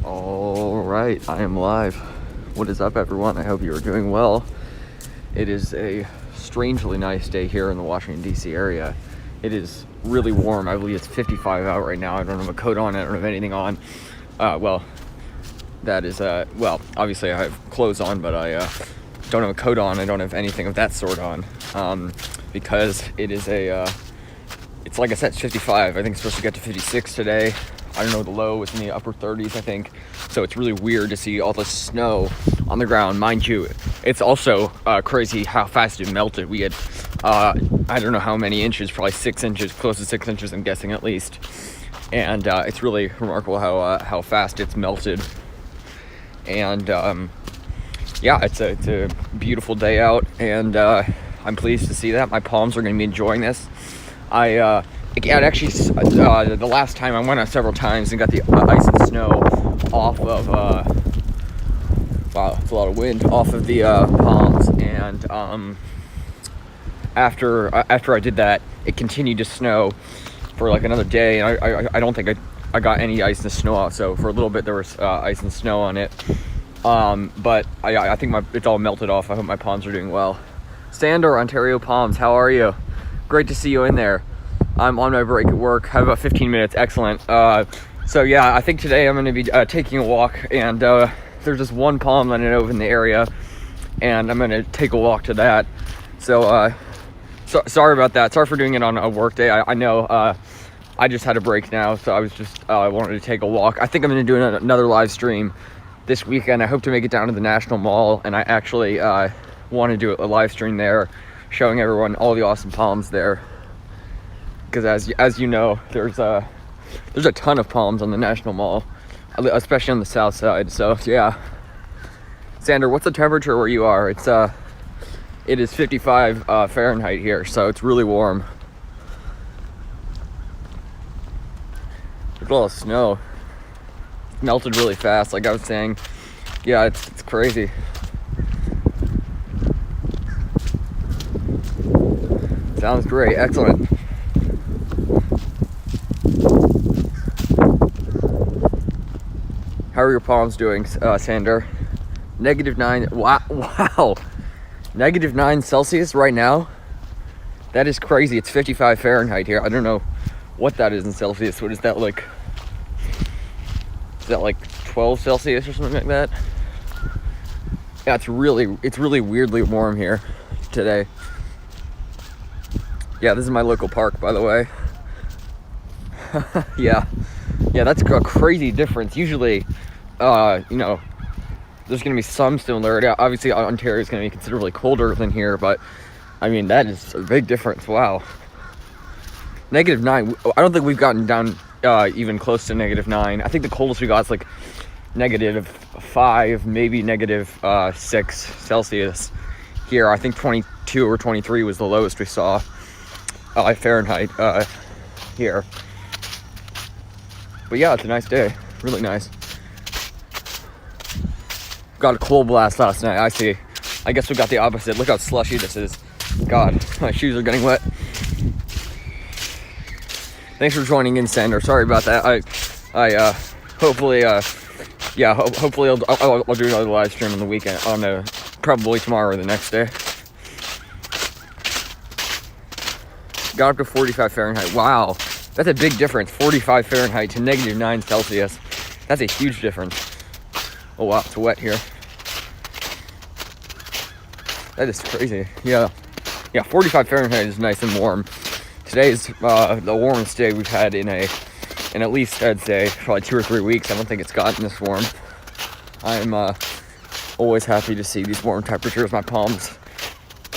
All right, I am live. What is up, everyone? I hope you are doing well. It is a strangely nice day here in the Washington, D.C. area. It is really warm. I believe it's 55 out right now. I don't have a coat on. I don't have anything on. That is, obviously I have clothes on, but I don't have a coat on. I don't have anything of that sort on because it is it's like I said, it's 55. I think it's supposed to get to 56 today. I don't know, the low was in the upper 30s, I think. So it's really weird to see all the snow on the ground. Mind you, it's also crazy how fast it melted. We had, I don't know how many inches, probably 6 inches, close to 6 inches, I'm guessing at least. And it's really remarkable how fast it's melted. And yeah, it's a beautiful day out, and I'm pleased to see that. My palms are going to be enjoying this. The last time I went out several times and got the ice and snow off of, wow, it's a lot of wind, off of the palms, and after I did that, it continued to snow for like another day, and I don't think I got any ice and snow off, so for a little bit there was ice and snow on it, but I think it's all melted off. I hope my palms are doing well. Sandor, Ontario Palms, how are you? Great to see you in there. I'm on my break at work. I have about 15 minutes. Excellent. So yeah, I think today I'm going to be taking a walk, and there's just one palm that I know in the area, and I'm going to take a walk to that. So sorry about that. Sorry for doing it on a work day. I know I just had a break now, so I was just wanted to take a walk. I think I'm going to do another live stream this weekend. I hope to make it down to the National Mall, and I actually want to do a live stream there, showing everyone all the awesome palms there. Because as you know, there's a ton of palms on the National Mall, especially on the south side. So yeah, Sandor, what's the temperature where you are? It is 55 Fahrenheit here, so it's really warm. There's a lot of snow. It melted really fast, like I was saying. Yeah, it's crazy. Sounds great. Excellent. How are your palms doing, Sandor? -9. Wow. -9 Celsius right now? That is crazy. It's 55 Fahrenheit here. I don't know what that is in Celsius. What is that, like? Is that like 12 Celsius or something like that? Yeah, it's really weirdly warm here today. Yeah, this is my local park, by the way. Yeah, that's a crazy difference. Usually, there's going to be some similarity. Obviously, Ontario is going to be considerably colder than here, but I mean, that is a big difference. Wow. -9. I don't think we've gotten down even close to -9. I think the coldest we got is like -5, maybe -6 Celsius here. I think 22 or 23 was the lowest we saw Fahrenheit here. But yeah, it's a nice day. Really nice. Got a cold blast last night. I see. I guess we got the opposite. Look how slushy this is. God, my shoes are getting wet. Thanks for joining in, Sandor. Sorry about that. Hopefully I'll do another live stream on the weekend. Probably tomorrow or the next day. Got up to 45 Fahrenheit. Wow. That's a big difference. 45 Fahrenheit to -9 Celsius. That's a huge difference. Oh wow, it's wet here. That is crazy. Yeah, 45 Fahrenheit is nice and warm. Today is the warmest day we've had in at least, I'd say, probably 2 or 3 weeks. I don't think it's gotten this warm. I'm always happy to see these warm temperatures. My palms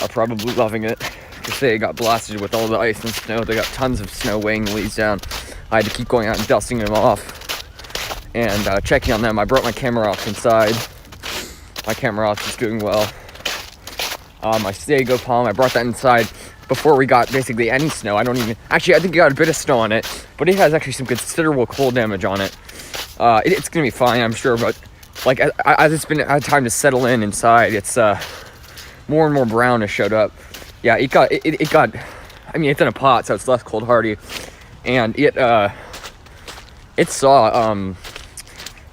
are probably loving it. They got blasted with all the ice and snow. They got tons of snow weighing the leaves down. I had to keep going out and dusting them off and checking on them. I brought my camera off inside. My camera off is doing well. My Sago palm, I brought that inside before we got basically any snow. I think it got a bit of snow on it, but it has actually some considerable cold damage on it. It's gonna be fine, I'm sure, but like as it's been had time to settle in inside, it's more and more brown has showed up. Yeah, it got, I mean, it's in a pot, so it's less cold hardy, and it saw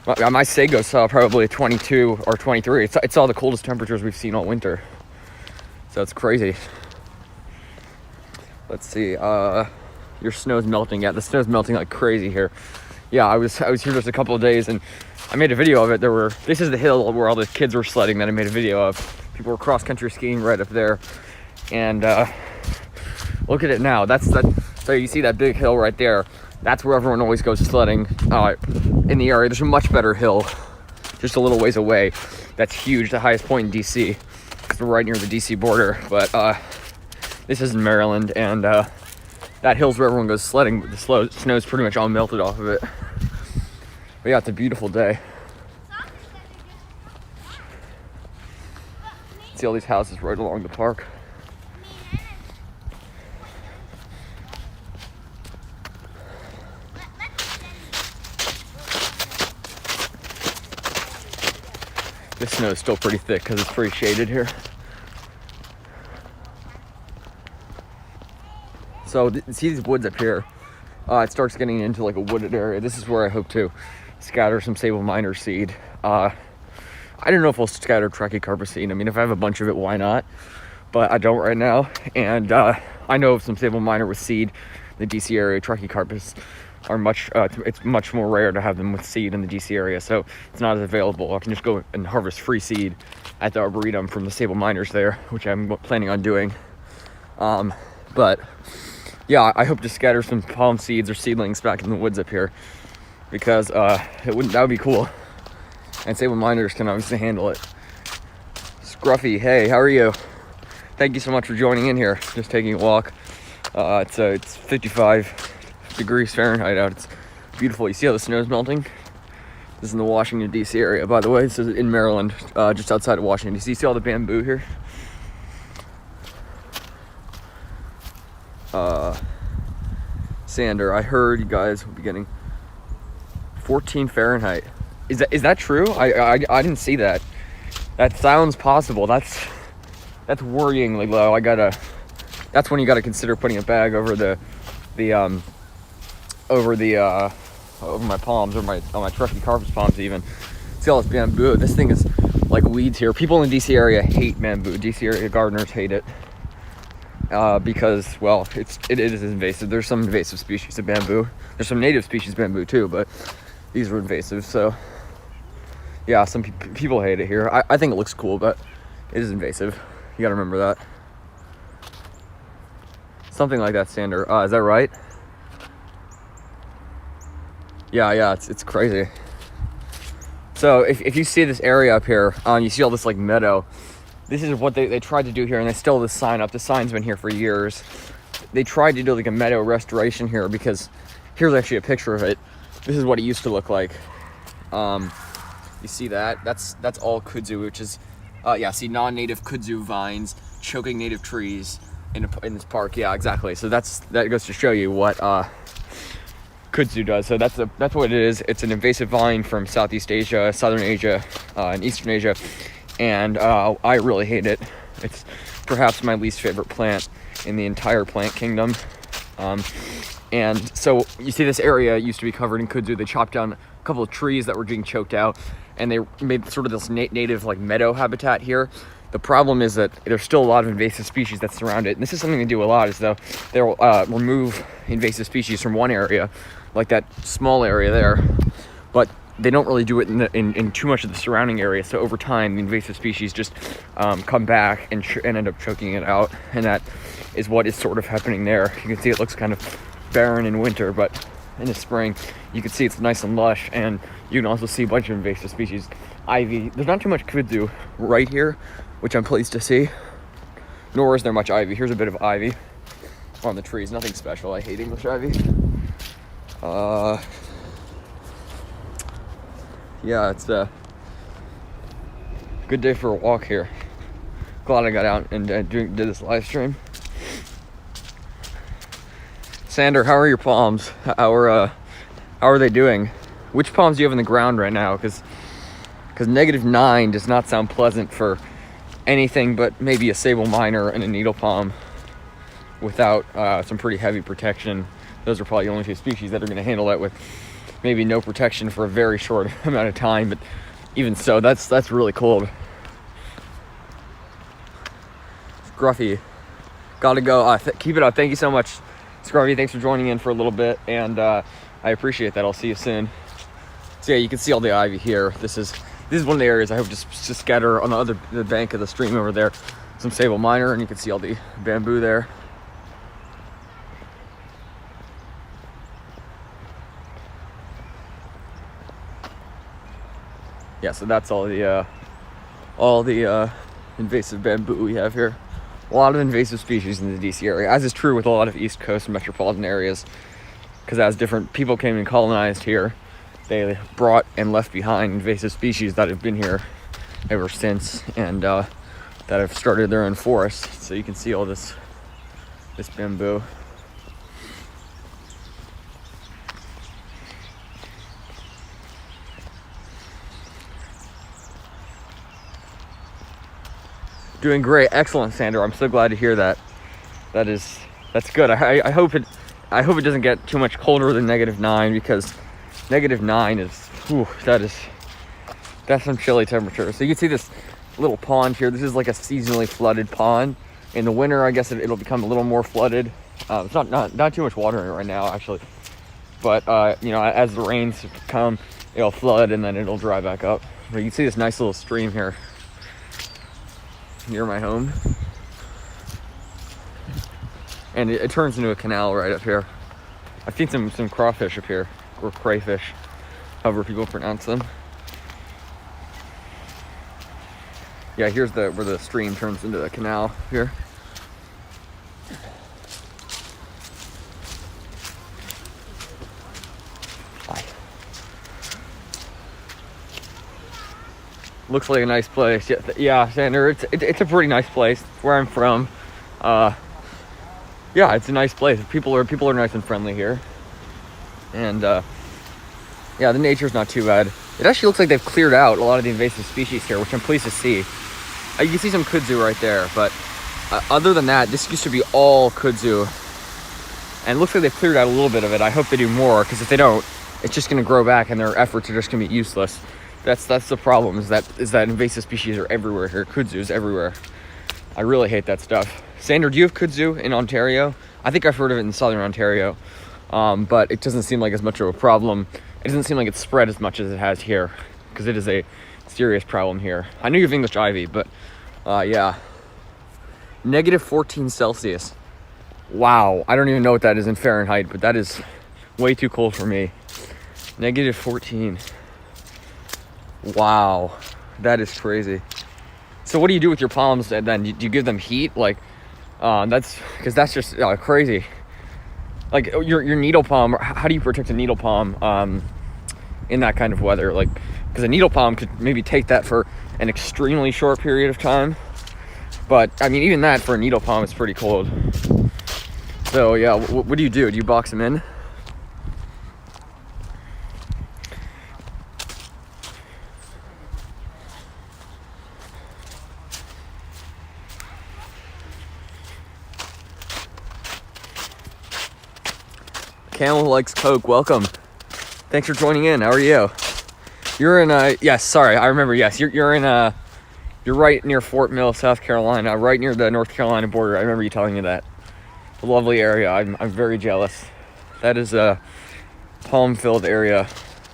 My Sago saw probably 22 or 23. It's all the coldest temperatures we've seen all winter. So it's crazy. Let's see. Your snow's melting. Yeah, the snow's melting like crazy here. Yeah, I was here just a couple of days and I made a video of it. This is the hill where all the kids were sledding that I made a video of. People were cross country skiing right up there. And look at it now. So you see that big hill right there. That's where everyone always goes sledding in the area. There's a much better hill just a little ways away. That's huge, the highest point in DC, because we're right near the DC border. But this is in Maryland, and that hill's where everyone goes sledding. But the snow's pretty much all melted off of it. But yeah, it's a beautiful day. See all these houses right along the park. This snow is still pretty thick because it's pretty shaded here. So see these woods up here? It starts getting into like a wooded area. This is where I hope to scatter some Sable Minor seed. I don't know if I'll scatter Trachycarpus seed. I mean, if I have a bunch of it, why not? But I don't right now. And I know of some Sable Minor with seed in the DC area. Trachycarpus are it's much more rare to have them with seed in the DC area, so it's not as available. I can just go and harvest free seed at the Arboretum from the Sable Miners there, which I'm planning on doing. But yeah, I hope to scatter some palm seeds or seedlings back in the woods up here, because that would be cool. And Sable Miners can obviously handle it. Scruffy, hey, how are you? Thank you so much for joining in here. Just taking a walk. It's 55 degrees Fahrenheit out. It's beautiful. You see how the snow's melting? This is in the Washington DC area, by the way. This is in Maryland, just outside of Washington DC. See all the bamboo here? Sander, I heard you guys will be getting 14 Fahrenheit. Is that true? I didn't see that. That sounds possible. That's worryingly low. That's when you gotta consider putting a bag over over my palms, or on my Trachycarpus palms even. See all this bamboo. This thing is like weeds here. People in the DC area hate bamboo. DC area gardeners hate it because, well, it is invasive. There's some invasive species of bamboo. There's some native species of bamboo too, but these are invasive. So yeah, some people hate it here. I think it looks cool, but it is invasive. You gotta remember that. Something like that, Sander. Is that right? Yeah, it's crazy. So if you see this area up here, you see all this like meadow. This is what they tried to do here, and they still have this sign up. The sign's been here for years. They tried to do like a meadow restoration here, because here's actually a picture of it. This is what it used to look like. You see that? That's all kudzu, which is see, non-native kudzu vines choking native trees in this park. Yeah, exactly. So that goes to show you what kudzu does. So that's what it is. It's an invasive vine from Southeast Asia, Southern Asia, and Eastern Asia, and I really hate it. It's perhaps my least favorite plant in the entire plant kingdom. And so you see this area used to be covered in kudzu. They chopped down a couple of trees that were being choked out, and they made sort of this native like meadow habitat here. The problem is that there's still a lot of invasive species that surround it. And this is something they do a lot, is though they'll remove invasive species from one area, like that small area there, but they don't really do it in too much of the surrounding area. So over time, the invasive species just come back and end up choking it out. And that is what is sort of happening there. You can see it looks kind of barren in winter, but in the spring, you can see it's nice and lush, and you can also see a bunch of invasive species. Ivy. There's not too much kudzu right here, which I'm pleased to see. Nor is there much ivy. Here's a bit of ivy on the trees. Nothing special. I hate English ivy. Yeah, it's a good day for a walk here. Glad I got out and did this live stream. Sander, how are your palms? How are they doing? Which palms do you have in the ground right now? Because -9 does not sound pleasant for anything but maybe a Sable Minor and a needle palm without some pretty heavy protection. Those are probably the only two species that are going to handle that with maybe no protection for a very short amount of time, but even so, that's really cold. Scruffy, gotta go. Keep it up. Thank you so much, Scruffy. Thanks for joining in for a little bit, and I appreciate that. I'll see you soon. So yeah, you can see all the ivy here. This is one of the areas I hope just scatter on the bank of the stream over there. Some sable minor, and you can see all the bamboo there. Yeah, so that's all the invasive bamboo we have here. A lot of invasive species in the DC area, as is true with a lot of East Coast metropolitan areas, because as different people came and colonized here, they brought and left behind invasive species that have been here ever since, and that have started their own forests. So you can see all this bamboo. Doing great, excellent, Sandra. I'm so glad to hear that. That's good. I hope it doesn't get too much colder than -9, because -9 is, whew, that's some chilly temperature. So you can see this little pond here. This is like a seasonally flooded pond. In the winter, I guess it'll become a little more flooded. It's not too much water in it right now, actually. But you know, as the rains come, it'll flood and then it'll dry back up. But you can see this nice little stream here near my home, and it turns into a canal right up here. I've seen some crawfish up here, or crayfish, however people pronounce them. Yeah, here's where the stream turns into the canal here. Looks like a nice place. Yeah, Sander, it's a pretty nice place. It's where I'm from. Yeah, it's a nice place. People are nice and friendly here, and yeah, the nature's not too bad. It actually looks like they've cleared out a lot of the invasive species here, which I'm pleased to see. You can see some kudzu right there, but other than that, this used to be all kudzu, and it looks like they've cleared out a little bit of it. I hope they do more, because if they don't, it's just going to grow back, and their efforts are just going to be useless. That's the problem, is that invasive species are everywhere here. Kudzu's everywhere. I really hate that stuff. Sander, do you have kudzu in Ontario? I think I've heard of it in southern Ontario, but it doesn't seem like as much of a problem. It doesn't seem like it's spread as much as it has here, because it is a serious problem here. I know you have English ivy, but yeah. -14 Celsius. Wow, I don't even know what that is in Fahrenheit, but that is way too cold for me. -14. Wow, that is crazy. So what do you do with your palms then? Do you give them heat? Like, that's just crazy. Like your needle palm, how do you protect a needle palm in that kind of weather? Like, because a needle palm could maybe take that for an extremely short period of time, but I mean, even that for a needle palm is pretty cold. So yeah, what do you do? Do you box them in? Camel likes Coke. Welcome. Thanks for joining in. How are you? You're in yes, sorry, I remember. Yes, you're in you're right near Fort Mill, South Carolina, right near the North Carolina border. I remember you telling me that. A lovely area. I'm very jealous. That is a palm-filled area.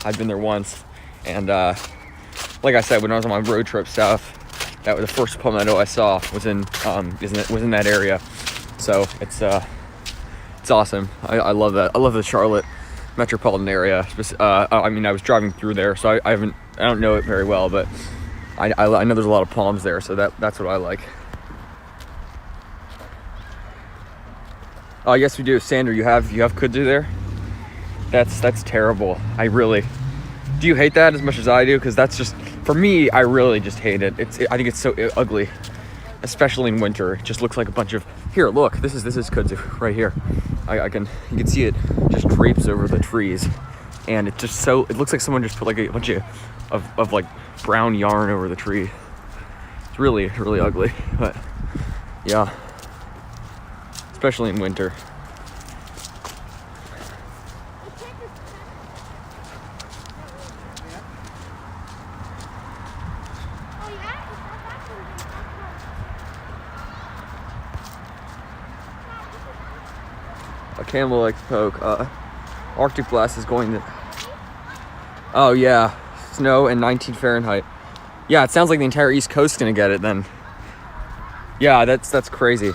I've been there once, and like I said, when I was on my road trip south, that was the first palmetto I saw was in that area. So it's awesome. I love that. I love the Charlotte metropolitan area. I mean, I was driving through there, so I don't know it very well, but I know there's a lot of palms there, so that's what I like. Oh yes, we do. Sander, you have kudzu there? That's terrible. Do you hate that as much as I do? Because that's just, for me, I really just hate it. I think it's so ugly, especially in winter. It just looks like a bunch of, here, look, this is kudzu right here. You can see it just drapes over the trees, and it looks like someone just put like a bunch of like brown yarn over the tree. It's really, really ugly, but yeah, especially in winter. A camel likes poke. Arctic blast is going to... Oh yeah, snow and 19 Fahrenheit. Yeah, it sounds like the entire East Coast is gonna get it then. Yeah, that's crazy.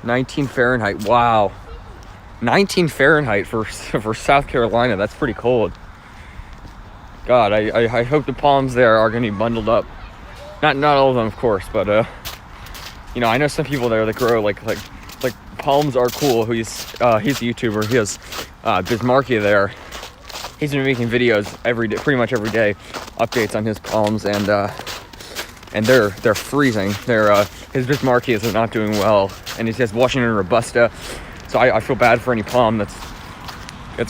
19 Fahrenheit, wow. 19 Fahrenheit for South Carolina, that's pretty cold. God, I hope the palms there are gonna be bundled up. Not all of them, of course, but you know, I know some people there that grow like palms are cool. He's a YouTuber. He has Bismarcky there. He's been making videos every day, pretty much every day, updates on his palms, and they're freezing. His Bismarcky is not doing well, and he has Washington Robusta. So I feel bad for any palm that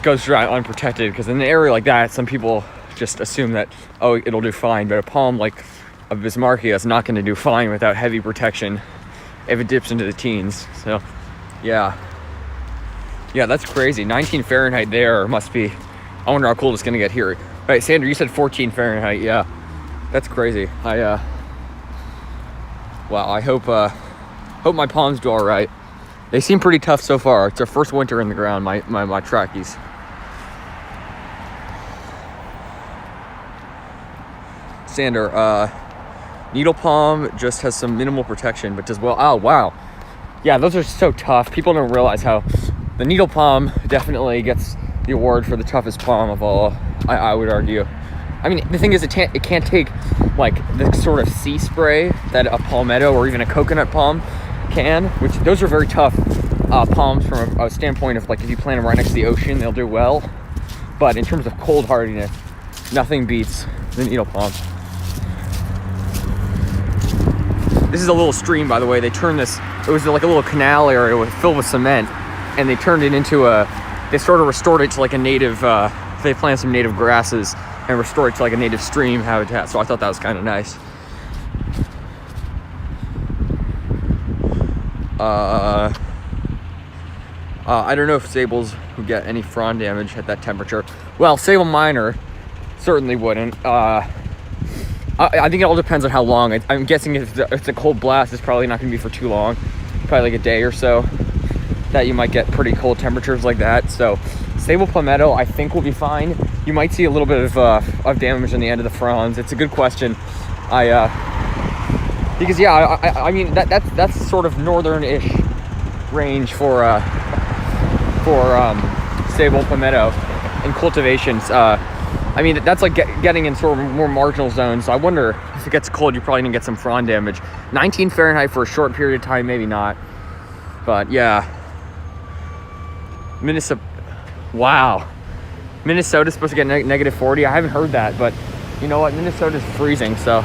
goes dry unprotected, because in an area like that, some people just assume that, oh, it'll do fine, but a palm like a Bismarcky is not going to do fine without heavy protection if it dips into the teens. So yeah, that's crazy. 19 Fahrenheit there must be... I wonder how cold it's gonna get here. All right, Sandra, you said 14 Fahrenheit. Yeah, that's crazy. Wow, I hope my palms do all right. They seem pretty tough so far. It's their first winter in the ground, my trackies. Sander, needle palm just has some minimal protection, but does well. Oh, wow. Yeah, those are so tough. People don't realize how the needle palm definitely gets the award for the toughest palm of all, I would argue. I mean, the thing is, it can't take like the sort of sea spray that a palmetto or even a coconut palm can, which those are very tough palms from a standpoint of like if you plant them right next to the ocean, they'll do well. But in terms of cold hardiness, nothing beats the needle palm. This is a little stream, by the way. They turned this, it was like a little canal area filled with cement, and they turned it into they sort of restored it to like a native, they planted some native grasses and restored it to like a native stream habitat. So I thought that was kind of nice. I don't know if sables would get any frond damage at that temperature. Well, sable minor certainly wouldn't. I think it all depends on how long. I'm guessing if it's a cold blast, it's probably not going to be for too long. Probably like a day or so that you might get pretty cold temperatures like that. So sable palmetto, I think, will be fine. You might see a little bit of damage on the end of the fronds. It's a good question. Because yeah, I mean that's sort of northern-ish range for sable palmetto in cultivations. I mean, that's like getting in sort of more marginal zones. So I wonder if it gets cold, you're probably gonna get some frond damage. 19 Fahrenheit for a short period of time, maybe not. But yeah, Minnesota. Wow, Minnesota's supposed to get negative 40. I haven't heard that, but you know what? Minnesota's freezing, so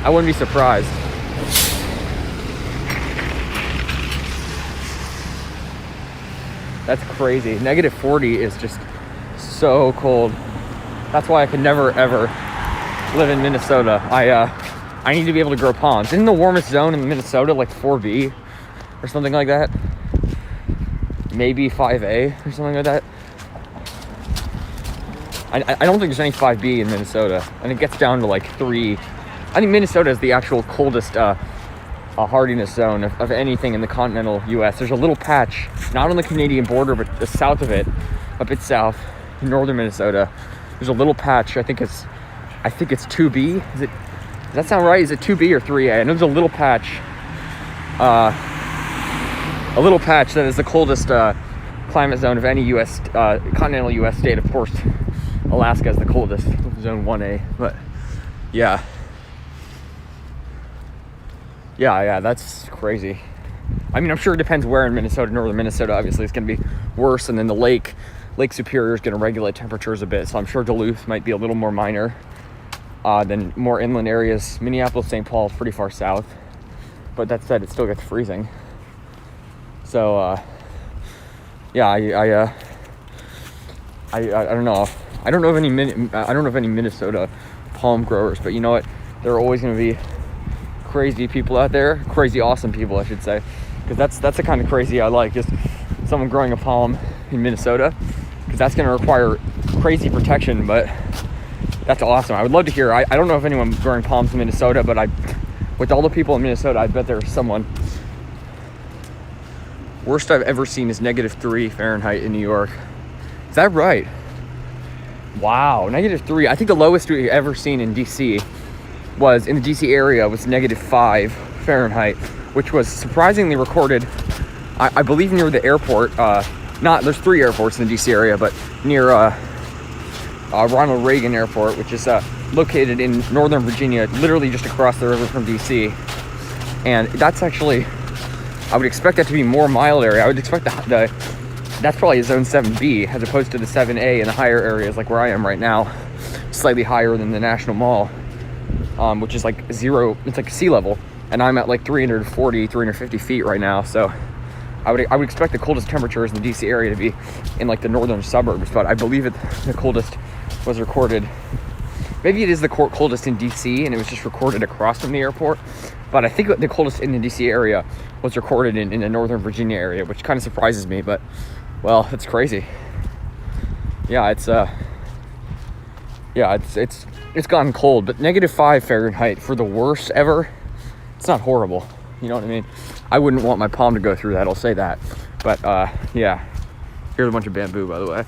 I wouldn't be surprised. That's crazy. Negative 40 is just so cold. That's why I could never ever live in Minnesota. I need to be able to grow palms. Isn't the warmest zone in Minnesota like 4B or something like that? Maybe 5A or something like that. I don't think there's any 5B in Minnesota, and it gets down to like 3. I think Minnesota is the actual coldest hardiness zone of anything in the continental U.S. There's a little patch, not on the Canadian border, but the south of it, a bit south, in northern Minnesota. There's a little patch. I think it's 2B. Does that sound right? Is it 2B or 3A? I know there's a little patch. A little patch that is the coldest climate zone of any U.S. Continental U.S. state. Of course, Alaska is the coldest, zone 1A. But yeah, that's crazy. I mean, I'm sure it depends where in Minnesota. Northern Minnesota, obviously, it's going to be worse, and then the Lake Superior is going to regulate temperatures a bit. So I'm sure Duluth might be a little more minor than more inland areas. Minneapolis, St. Paul is pretty far south. But that said, it still gets freezing. So yeah, I don't know. I don't know of any Minnesota palm growers, but you know what? There are always going to be crazy people out there, crazy awesome people, I should say, because that's the kind of crazy I like. Just someone growing a palm in Minnesota, because that's going to require crazy protection. But that's awesome. I would love to hear. I don't know if anyone growing palms in Minnesota, but with all the people in Minnesota, I bet there's someone Worst I've ever seen is -3 Fahrenheit in New York. Is that right? Wow, -3. I think the lowest we've ever seen in DC was in the DC area was -5 Fahrenheit, which was surprisingly recorded, I believe, near the airport. There's 3 airports in the DC area, but near Ronald Reagan Airport, which is located in Northern Virginia, literally just across the river from DC. And that's actually, I would expect that to be more mild area. I would expect that's probably a zone 7B as opposed to the 7A in the higher areas like where I am right now, slightly higher than the National Mall, which is like 0, it's like sea level, and I'm at like 350 feet right now. So I would expect the coldest temperatures in the DC area to be in like the northern suburbs, but I believe the coldest was recorded, maybe it is the coldest in DC and it was just recorded across from the airport, but I think the coldest in the DC area was recorded in the Northern Virginia area, which kind of surprises me, but well, it's crazy. Yeah, it's gotten cold, but -5 Fahrenheit for the worst ever, it's not horrible. You know what I mean? I wouldn't want my palm to go through that, I'll say that. But yeah, here's a bunch of bamboo, by the way.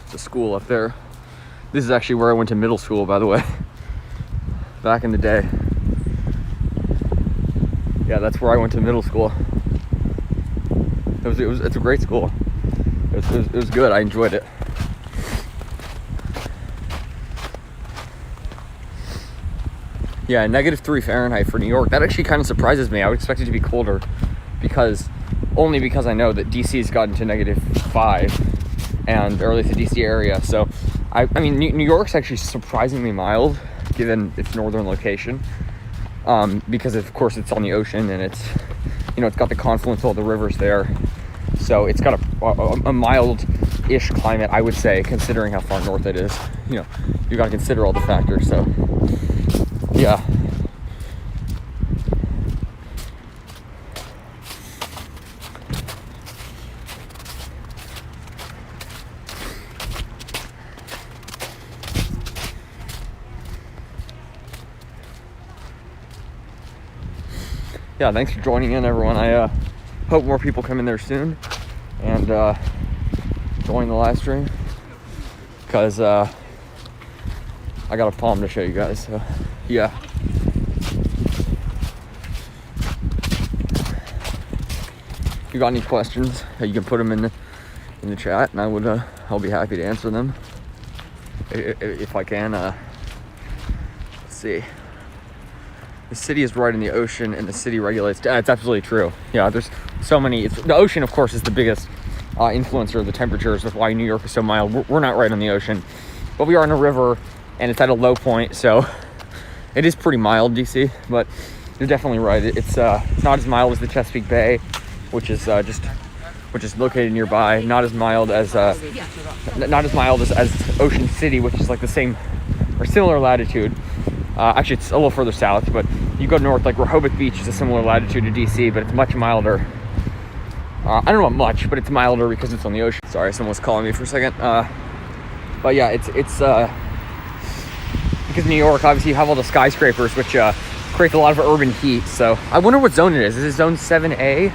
It's a school up there. This is actually where I went to middle school, by the way, back in the day. Yeah, that's where I went to middle school. It's a great school. It was good. I enjoyed it. Yeah, -3 Fahrenheit for New York. That actually kind of surprises me. I would expect it to be colder because I know that DC's gotten to -5 or at least the DC area. So I mean, New York's actually surprisingly mild given its northern location, because of course it's on the ocean and it's got the confluence of all the rivers there. So it's got a mild-ish climate, I would say, considering how far north it is. You got to consider all the factors. So yeah. Yeah, thanks for joining in, everyone. I hope more people come in there soon and join the live stream, because I got a palm to show you guys. So yeah. If you got any questions, you can put them in the chat, and I'll be happy to answer them if I can. Let's see. The city is right in the ocean, and the city regulates. It's absolutely true. Yeah, there's so many. The ocean, of course, is the biggest influencer of the temperatures. That's why New York is so mild. We're not right on the ocean, but we are on a river, and it's at a low point, so it is pretty mild, DC. But you're definitely right. It's not as mild as the Chesapeake Bay, which is located nearby. Not as mild as Ocean City, which is like the same or similar latitude. Actually, it's a little further south, but you go north, like Rehoboth Beach is a similar latitude to DC, but it's much milder. I don't know about much, but it's milder because it's on the ocean. Sorry, someone was calling me for a second. But yeah, it's because New York, obviously, you have all the skyscrapers, which create a lot of urban heat. So I wonder what zone it is. Is it zone 7A?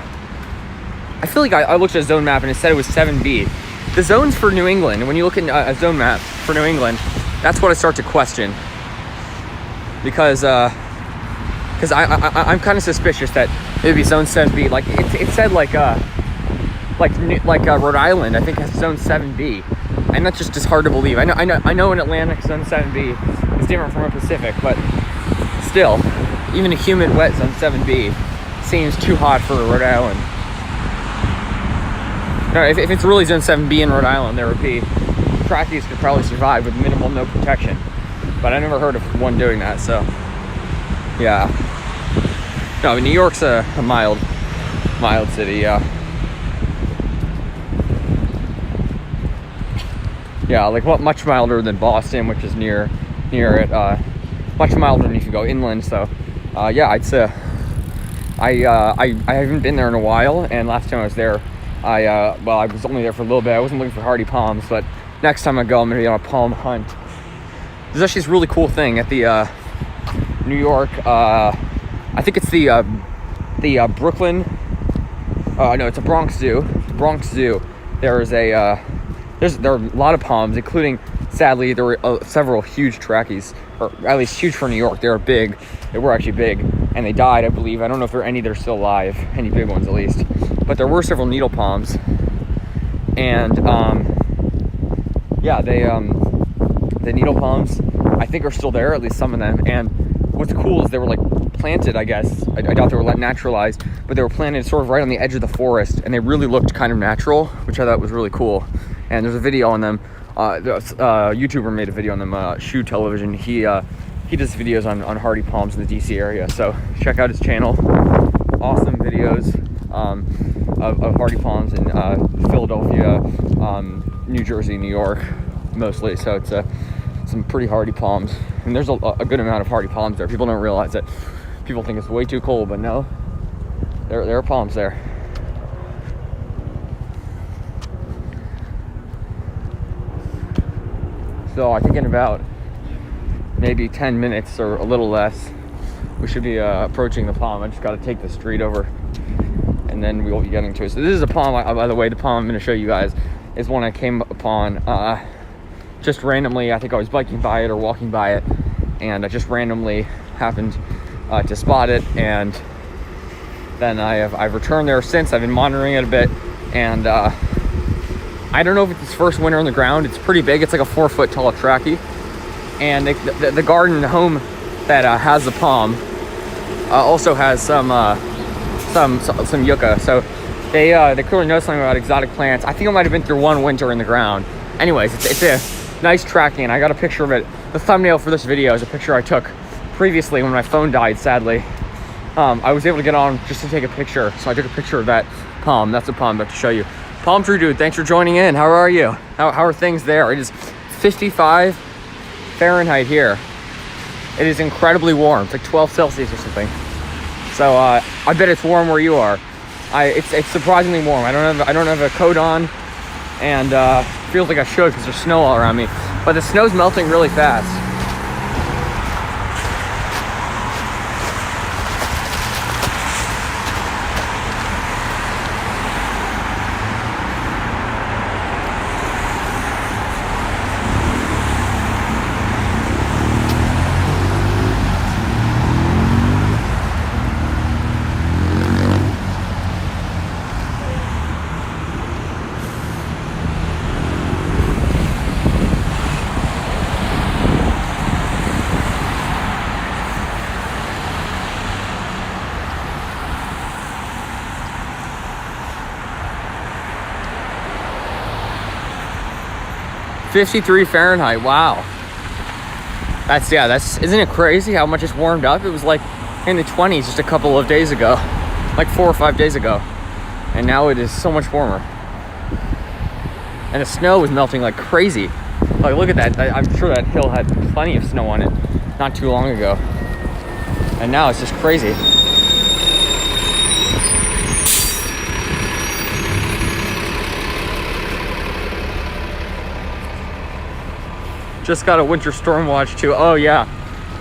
I feel like I looked at a zone map and it said it was 7B. The zones for New England, when you look at a zone map for New England, that's what I start to question. Because I'm kind of suspicious that maybe zone 7B, like it said like Rhode Island, I think has zone 7B, and that's just hard to believe. I know in Atlantic zone 7B is different from a Pacific, but still, even a humid wet zone 7B seems too hot for Rhode Island. No, if it's really zone 7B in Rhode Island, there would be trackies could probably survive with minimal no protection. But I never heard of one doing that, so yeah. No, I mean, New York's a mild city, yeah. Yeah, like much milder than Boston, which is near it. Much milder than if you go inland. So, yeah, I'd say I haven't been there in a while, and last time I was there, I was only there for a little bit. I wasn't looking for hardy palms, but next time I go, I'm gonna be on a palm hunt. There's actually this really cool thing at the New York, I think it's the the Brooklyn, no, it's a Bronx Zoo. Bronx Zoo. There is there are a lot of palms, including, sadly, there were several huge trackies, or at least huge for New York. They were big. They were actually big, and they died, I believe. I don't know if there are any that are still alive, any big ones at least. But there were several needle palms, and yeah, the needle palms, I think, are still there, at least some of them. And what's cool is they were like planted, I guess. I doubt they were naturalized, but they were planted sort of right on the edge of the forest, and they really looked kind of natural, which I thought was really cool. And there's a video on them. YouTuber made a video on them, Shoe Television. He does videos on hardy palms in the DC area, so check out his channel. Awesome videos of hardy palms in Philadelphia, New Jersey, New York, mostly. So it's some pretty hardy palms, and there's a good amount of hardy palms there. People don't realize it. People think it's way too cold, but no, there are palms there. So I think in about maybe 10 minutes or a little less, we should be approaching the palm. I just got to take the street over, and then we will be getting to it. So this is a palm. By the way, the palm I'm going to show you guys is one I came upon just randomly. I think I was biking by it or walking by it, and I just randomly happened to spot it, and then I've returned there since. I've been monitoring it a bit, and I don't know if it's its first winter on the ground. It's pretty big. It's like a 4-foot tall trachea, and the garden home that has the palm also has some yucca. So they clearly know something about exotic plants. I think it might have been through one winter in the ground. Anyways, it's a nice trachea, and I got a picture of it. The thumbnail for this video is a picture I took previously when my phone died, sadly. I was able to get on just to take a picture, so I took a picture of that palm. That's the palm I'm about to show you. Palm Tree Dude, thanks for joining in. How are you? How are things there? It is 55 Fahrenheit here. It is incredibly warm. It's like 12 Celsius or something. So I bet it's warm where you are. It's surprisingly warm. I don't have a coat on, and feels like I should because there's snow all around me. But the snow's melting really fast. .53 Fahrenheit, wow. Isn't it crazy how much it's warmed up? It was like in the 20s just a couple of days ago, like 4 or 5 days ago. And now it is so much warmer. And the snow was melting like crazy. Like, look at that. I'm sure that hill had plenty of snow on it not too long ago. And now it's just crazy. Just got a winter storm watch too. Oh yeah,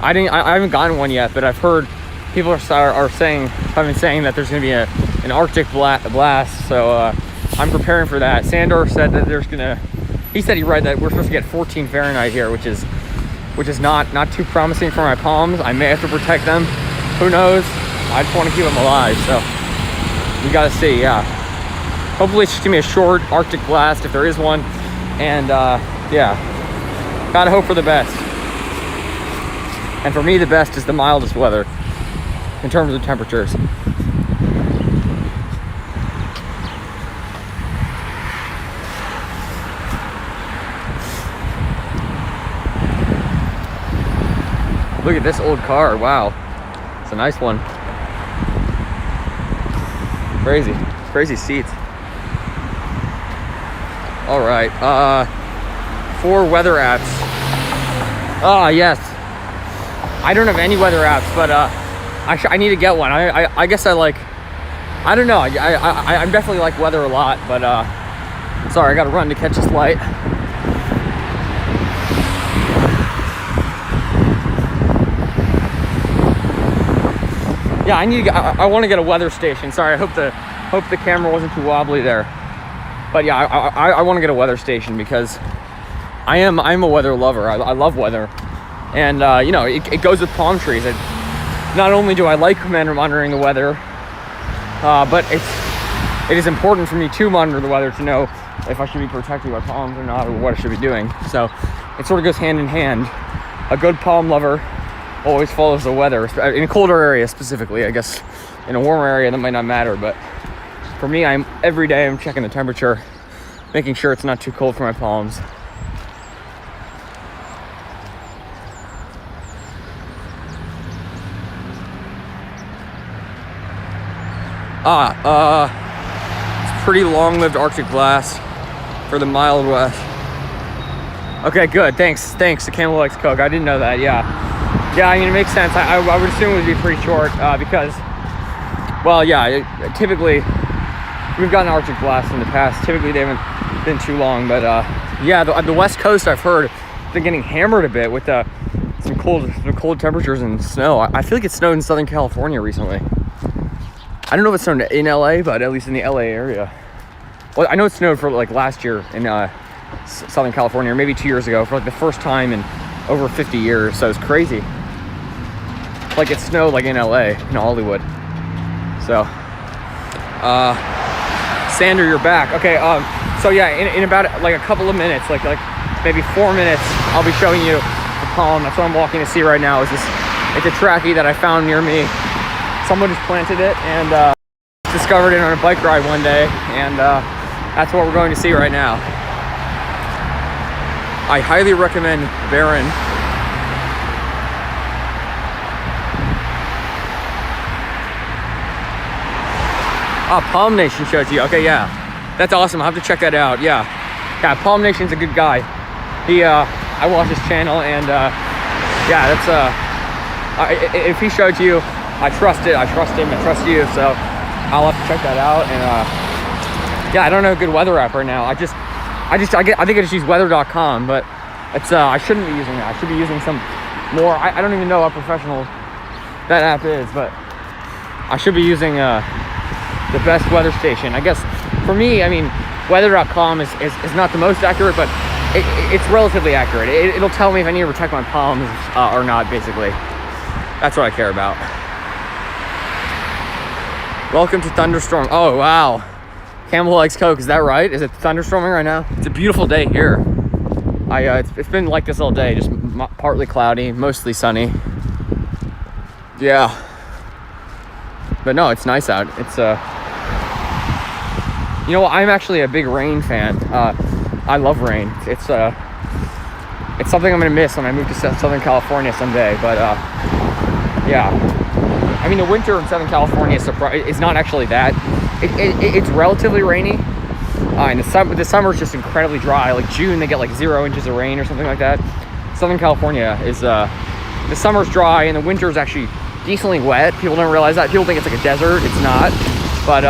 I haven't gotten one yet, but I've heard people are saying, I've been saying that there's gonna be an Arctic blast. So I'm preparing for that. Sandor said that he said he read that we're supposed to get 14 Fahrenheit here, which is not too promising for my palms. I may have to protect them. Who knows? I just want to keep them alive. So we gotta see. Yeah. Hopefully it's just gonna be a short Arctic blast if there is one, and yeah. Gotta hope for the best. And for me, the best is the mildest weather in terms of temperatures. Look at this old car. Wow. It's a nice one. Crazy seats. All right. 4 weather apps. Yes. I don't have any weather apps, but I need to get one. I guess I don't know. I definitely like weather a lot, but sorry, I gotta run to catch this light. Yeah, I want to get a weather station. Sorry, I hope the camera wasn't too wobbly there. But yeah, I want to get a weather station because I'm a weather lover. I love weather, and you know, it goes with palm trees. Not only do I like monitoring the weather, but it is important for me to monitor the weather to know if I should be protecting my palms or not, or what I should be doing. So it sort of goes hand in hand. A good palm lover always follows the weather in a colder area specifically. I guess in a warmer area that might not matter, but for me, every day I'm checking the temperature, making sure it's not too cold for my palms. It's pretty long-lived Arctic blast for the mild west. Okay, good. Thanks to Camel Likes Coke. I didn't know that. Yeah, I mean, it makes sense. I would assume it would be pretty short because, well, yeah, typically we've gotten Arctic blasts in the past. Typically they haven't been too long, but yeah, the West Coast, I've heard, has been getting hammered a bit with some cold temperatures and snow. I feel like it snowed in Southern California recently. I don't know if it snowed in LA, but at least in the LA area. Well, I know it snowed for like last year in Southern California, or maybe 2 years ago, for like the first time in over 50 years. So it's crazy. Like it snowed like in LA, in Hollywood. So, Sander, you're back. Okay, so yeah, in about like a couple of minutes, like maybe 4 minutes, I'll be showing you the palm. That's what I'm walking to see right now. It's a trachea that I found near me. Someone just planted it and discovered it on a bike ride one day, and that's what we're going to see right now. I highly recommend Barron. Palm Nation showed you. Okay, yeah, that's awesome. I'll have to check that out. Yeah, Palm Nation's a good guy. I watch his channel, and yeah, that's if he showed you, I trust it. I trust him. I trust you. So I'll have to check that out. And yeah, I don't know a good weather app right now. I think I just use weather.com, but it's I shouldn't be using that. I should be using some more. I don't even know how professional that app is, but I should be using the best weather station. I guess for me, I mean, weather.com is not the most accurate, but it's relatively accurate. It'll tell me if I need to protect my palms or not. Basically, that's what I care about. Welcome to thunderstorm. Oh, wow. Camel Likes Coke, is that right? Is it thunderstorming right now? It's a beautiful day here. It's been like this all day, just partly cloudy, mostly sunny. Yeah. But no, it's nice out. It's, you know, I'm actually a big rain fan. I love rain. It's something I'm gonna miss when I move to Southern California someday, but yeah. I mean, the winter in Southern California is not actually that. It's relatively rainy. And the summer is just incredibly dry. Like June, they get like 0 inches of rain or something like that. Southern California is, the summer's dry and the winter's actually decently wet. People don't realize that. People think it's like a desert. It's not. But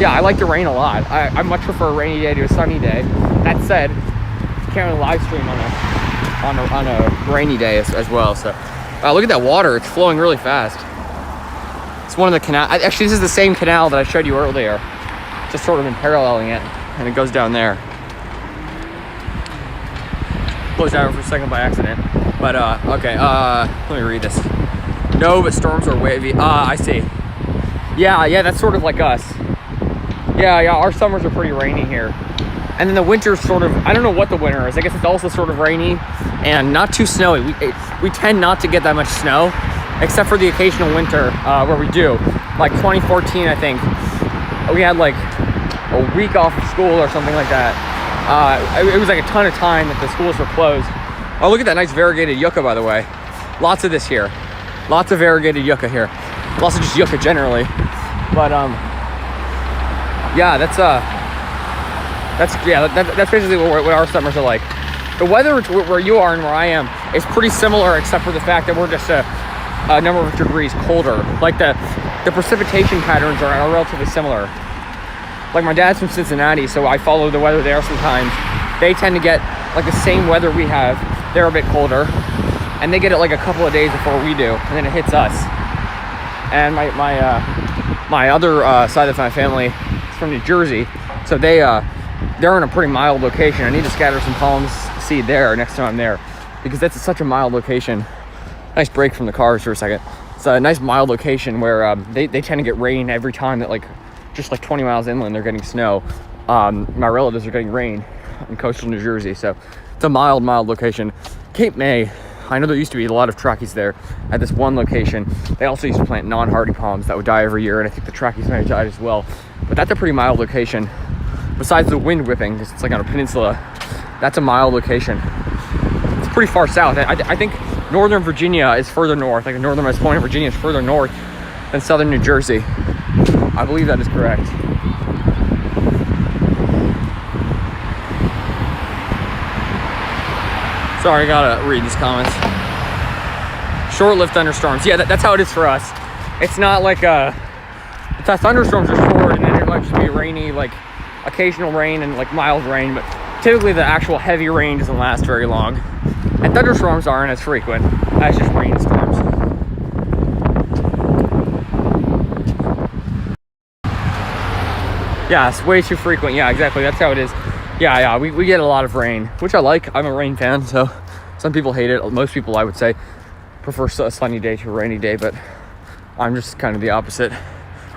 yeah, I like the rain a lot. I much prefer a rainy day to a sunny day. That said, you can't really live stream on a rainy day as well. So. Look at that water. It's flowing really fast. It's one of the canal. Actually, this is the same canal that I showed you earlier. Just sort of been paralleling it. And it goes down there. Closed down for a second by accident. But, okay. Let me read this. No, but storms are wavy. I see. Yeah, that's sort of like us. Yeah, our summers are pretty rainy here. And then the winter's sort of, I don't know what the winter is. I guess it's also sort of rainy and not too snowy. We tend not to get that much snow, except for the occasional winter where we do. Like 2014, I think, we had like a week off of school or something like that. It was like a ton of time that the schools were closed. Oh, look at that nice variegated yucca, by the way. Lots of this here. Lots of variegated yucca here. Lots of just yucca generally. But yeah, that's basically what our summers are like. The weather where you are and where I am is pretty similar, except for the fact that we're just a number of degrees colder. Like the precipitation patterns are relatively similar. Like my dad's from Cincinnati, so I follow the weather there sometimes. They tend to get like the same weather we have. They're a bit colder, and they get it like a couple of days before we do, and then it hits us. and my other side of my family is from New Jersey, so they're in a pretty mild location. I need to scatter some palm seed there next time I'm there, because that's such a mild location. Nice break from the cars for a second. It's a nice mild location where they tend to get rain every time that, like, just like 20 miles inland, they're getting snow. My relatives are getting rain in coastal New Jersey, so it's a mild location. Cape May, I know there used to be a lot of trackies there at this one location. They also used to plant non-hardy palms that would die every year, and I think the trackies may have died as well. But that's a pretty mild location. Besides the wind whipping, because it's like on a peninsula, that's a mild location. It's pretty far south. I think Northern Virginia is further north, like the northernmost point of Virginia is further north than southern New Jersey. I believe that is correct. Sorry, I gotta read these comments. Short-lived thunderstorms. Yeah, that's how it is for us. It's not like it's a thunderstorms are short, and then it might just be rainy, like occasional rain and like mild rain, but typically the actual heavy rain doesn't last very long. And thunderstorms aren't as frequent as just rainstorms. Yeah, it's way too frequent. Yeah, exactly. That's how it is. Yeah, we get a lot of rain, which I like. I'm a rain fan, so some people hate it. Most people, I would say, prefer a sunny day to a rainy day, but I'm just kind of the opposite.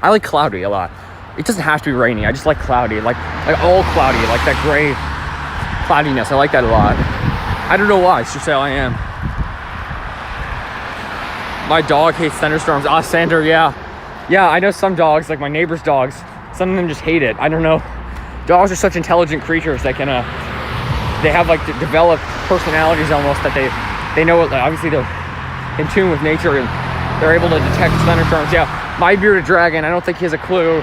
I like cloudy a lot. It doesn't have to be rainy. I just like cloudy, like all cloudy, like that gray cloudiness. I like that a lot. I don't know why. It's just how I am. My dog hates thunderstorms. Ah, Sander, yeah. Yeah, I know some dogs, like my neighbor's dogs, some of them just hate it. I don't know. Dogs are such intelligent creatures. They can, they have like developed personalities almost that they know it. Like, obviously they're in tune with nature and they're able to detect thunderstorms. Yeah, my bearded dragon, I don't think he has a clue.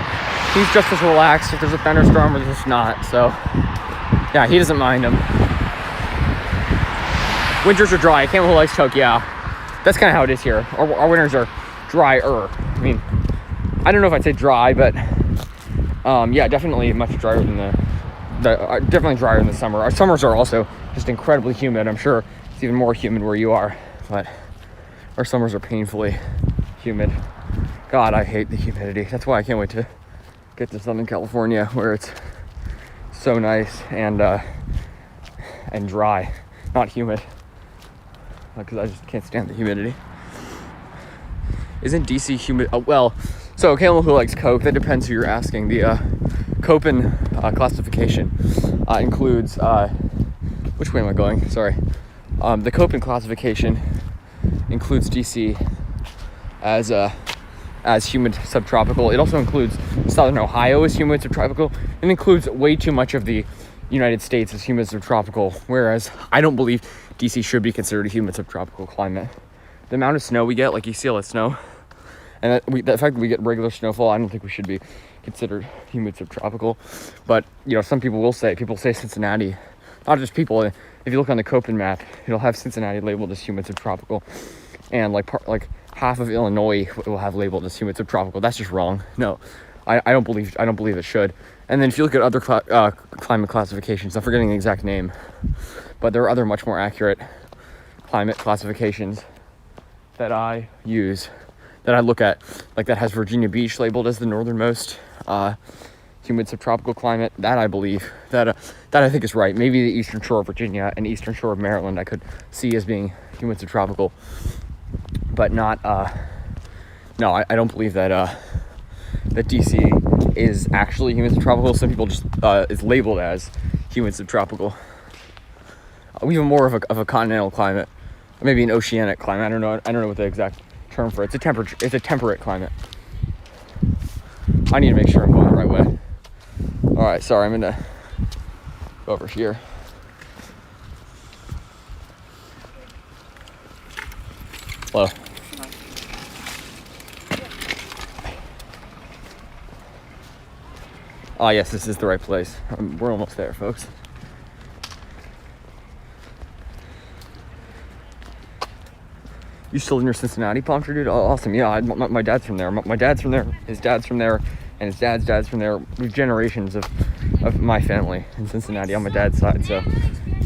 He's just as relaxed if there's a thunderstorm or there's not. So yeah, he doesn't mind them. Winters are dry. Camel Ice Choke, yeah. That's kind of how it is here. Our winters are drier. I mean, I don't know if I'd say dry, but yeah, definitely much drier than definitely drier than the summer. Our summers are also just incredibly humid. I'm sure it's even more humid where you are, but our summers are painfully humid. God, I hate the humidity. That's why I can't wait to get to Southern California where it's so nice and dry, not humid, because I just can't stand the humidity. Isn't DC humid? Oh, well, so Camel who likes Coke, that depends who you're asking. The Köppen classification includes, which way am I going? Sorry. The Köppen classification includes DC as humid subtropical. It also includes Southern Ohio as humid subtropical. It includes way too much of the United States as humid subtropical, whereas I don't believe DC should be considered a humid subtropical climate. The amount of snow we get, like you see all that snow, and the fact that we get regular snowfall, I don't think we should be considered humid subtropical. But, you know, some people say Cincinnati, not just people, if you look on the Köppen map, it'll have Cincinnati labeled as humid subtropical, and like half of Illinois will have labeled as humid subtropical. That's just wrong. No, I don't believe it should. And then if you look at other climate classifications, I'm forgetting the exact name, but there are other much more accurate climate classifications that I use, that I look at, like that has Virginia Beach labeled as the northernmost humid subtropical climate. That I believe, that I think is right. Maybe the eastern shore of Virginia and eastern shore of Maryland I could see as being humid subtropical, but not, no, I don't believe that DC is actually humid subtropical. Some people just is labeled as humid subtropical. We have more of a continental climate, or maybe an oceanic climate. I don't know what the exact term for it. It's a temperate climate. I need to make sure I'm going the right way. All right, sorry, I'm gonna go over here. Hello. Ah, yes, this is the right place. We're almost there, folks. You still in your Cincinnati palm tree, dude? Oh, awesome. Yeah, my dad's from there. My dad's from there. His dad's from there. And his dad's from there. We've generations of my family in Cincinnati on my dad's side. So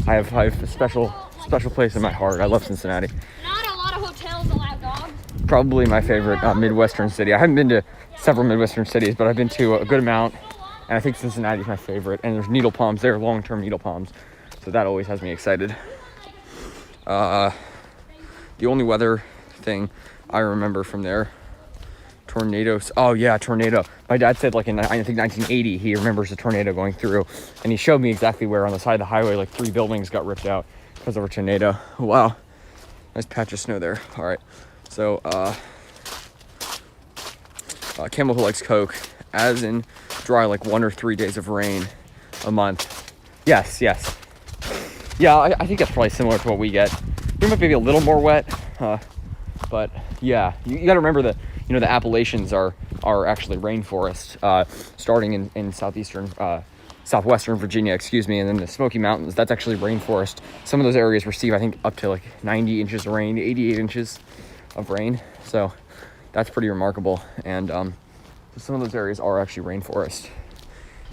I have a special place in my heart. I love Cincinnati. Not a lot of hotels allow dogs. probably my favorite Midwestern city. I haven't been to several Midwestern cities, but I've been to a good amount, and I think Cincinnati is my favorite. And there's needle palms there, long-term needle palms, so that always has me excited. The only weather thing I remember from there, tornadoes. Oh yeah, tornado. My dad said like in, I think 1980, he remembers a tornado going through, and he showed me exactly where on the side of the highway, like 3 buildings got ripped out because of a tornado. Wow, nice patch of snow there. All right, so Campbell who likes Coke, as in dry, like 1 or 3 days of rain a month. Yes. Yeah, I think that's probably similar to what we get. We might be a little more wet, but yeah, you got to remember that, you know, the Appalachians are actually rainforest, starting in southwestern Virginia, excuse me, and then the Smoky Mountains, that's actually rainforest. Some of those areas receive, I think, up to like 90 inches of rain, 88 inches of rain, so that's pretty remarkable. And some of those areas are actually rainforest.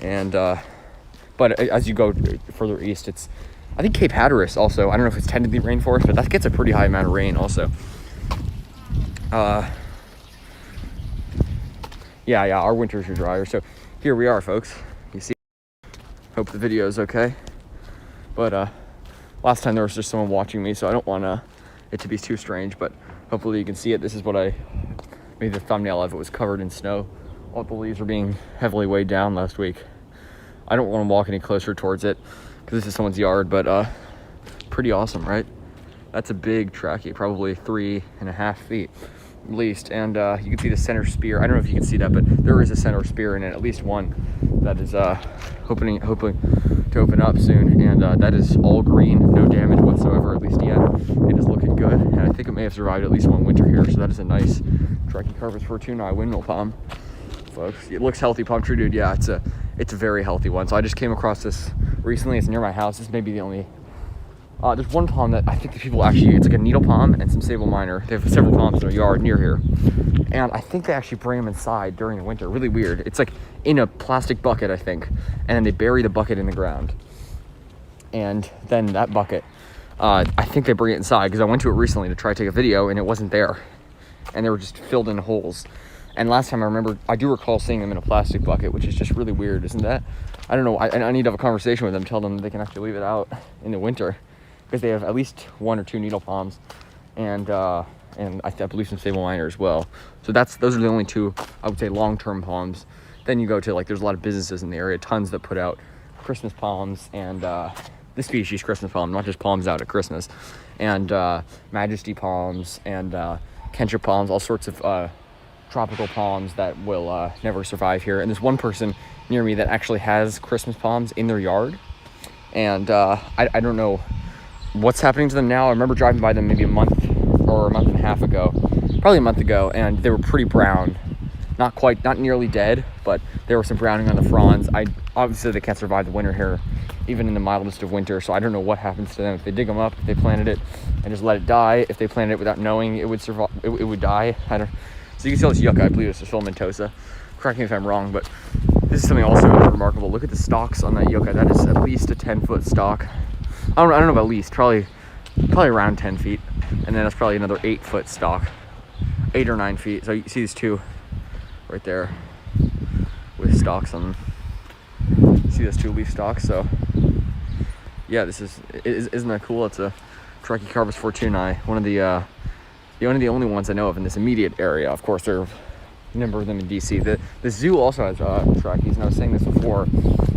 And but as you go further east, it's, I think Cape Hatteras also, I don't know if it's technically rainforest, but that gets a pretty high amount of rain also. Yeah, our winters are drier. So here we are, folks. You see, hope the video is okay. But last time there was just someone watching me, so I don't want it to be too strange, but hopefully you can see it. This is what I made the thumbnail of. It was covered in snow. All the leaves were being heavily weighed down last week. I don't want to walk any closer towards it because this is someone's yard, but pretty awesome, right? That's a big trachea, probably 3.5 feet at least. And you can see the center spear. I don't know if you can see that, but there is a center spear in it, at least one that is hoping to open up soon. And that is all green, no damage whatsoever, at least yet. It is looking good, and I think it may have survived at least one winter here. So that is a nice Trachycarpus fortunei windmill palm, folks. It looks healthy, palm tree dude. Yeah, it's a very healthy one. So I just came across this recently. It's near my house. This may be the only. There's one palm that I think the people actually, it's like a needle palm and some sable minor. They have several palms in their yard near here. And I think they actually bring them inside during the winter. Really weird. It's like in a plastic bucket, I think. And then they bury the bucket in the ground. And then that bucket, I think they bring it inside, because I went to it recently to try to take a video and it wasn't there. And they were just filled in holes. And last time I do recall seeing them in a plastic bucket, which is just really weird, isn't that? I don't know. I need to have a conversation with them, tell them they can actually leave it out in the winter, because they have at least 1 or 2 needle palms, and I believe some sable minor as well. So those are the only 2, I would say, long-term palms. Then you go to, like, there's a lot of businesses in the area, tons that put out Christmas palms and this species Christmas palm, not just palms out at Christmas, and Majesty palms and Kentra palms, all sorts of tropical palms that will never survive here. And there's one person near me that actually has Christmas palms in their yard, and I don't know what's happening to them now. I remember driving by them maybe a month and a half ago, probably a month ago, and they were pretty brown. Not nearly dead, but there was some browning on the fronds. Obviously they can't survive the winter here, even in the mildest of winter, so I don't know what happens to them. If they dig them up, if they planted it and just let it die, if they planted it without knowing it would survive, it would die. I don't. So you can see all this yucca. I believe it's a filamentosa. Correct me if I'm wrong, but this is something also remarkable. Look at the stalks on that yucca. That is at least a 10-foot stalk. I don't know about least, probably around 10 feet. And then that's probably another 8-foot stalk, 8 or 9 feet. So you see these 2 right there with stalks on them. You see those 2 leaf stalks? So yeah, isn't that cool? It's a Trachycarpus fortunei, one of the only ones I know of in this immediate area. Of course, there are a number of them in DC. The zoo also has trachies, and I was saying this before,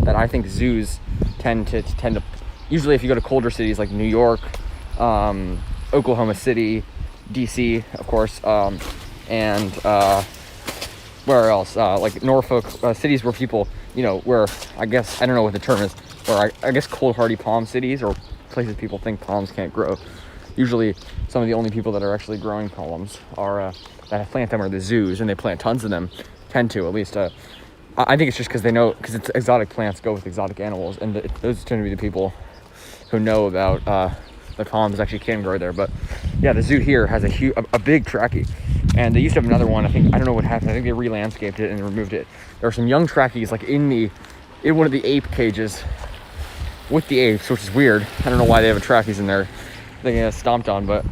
that I think zoos tend to usually, if you go to colder cities like New York, Oklahoma City, DC, of course, and where else? Like Norfolk, cities where people, where I guess, I don't know what the term is, where I guess cold hardy palm cities, or places people think palms can't grow. Usually some of the only people that are actually growing palms are that plant them are the zoos, and they plant tons of them, tend to at least. I think it's just because they know, because it's exotic plants go with exotic animals, and those tend to be the people who know about the palms actually can grow there. But yeah, the zoo here has a big trachea, and they used to have another one. I don't know what happened. I think they re-landscaped it and removed it. There are some young tracheas like in one of the ape cages with the apes, which is weird. I don't know why they have tracheas in there. They get stomped on, but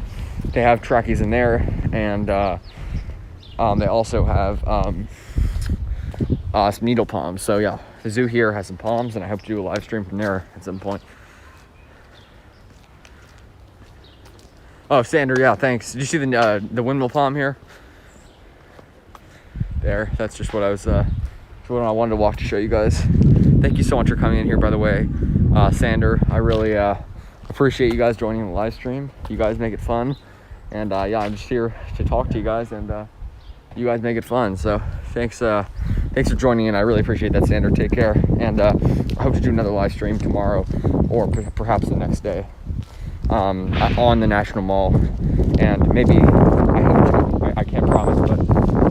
they have tracheas in there, and they also have some needle palms. So yeah, the zoo here has some palms, and I hope to do a live stream from there at some point. Oh, Sander, yeah, thanks. Did you see the windmill palm here? There, that's just what I was, what I wanted to walk to show you guys. Thank you so much for coming in here, by the way, Sander. I really appreciate you guys joining the live stream. You guys make it fun, and yeah, I'm just here to talk to you guys, and you guys make it fun. So thanks for joining in. I really appreciate that, Sander. Take care, and I hope to do another live stream tomorrow, or perhaps the next day, on the National Mall, and maybe I hope to. I can't promise, but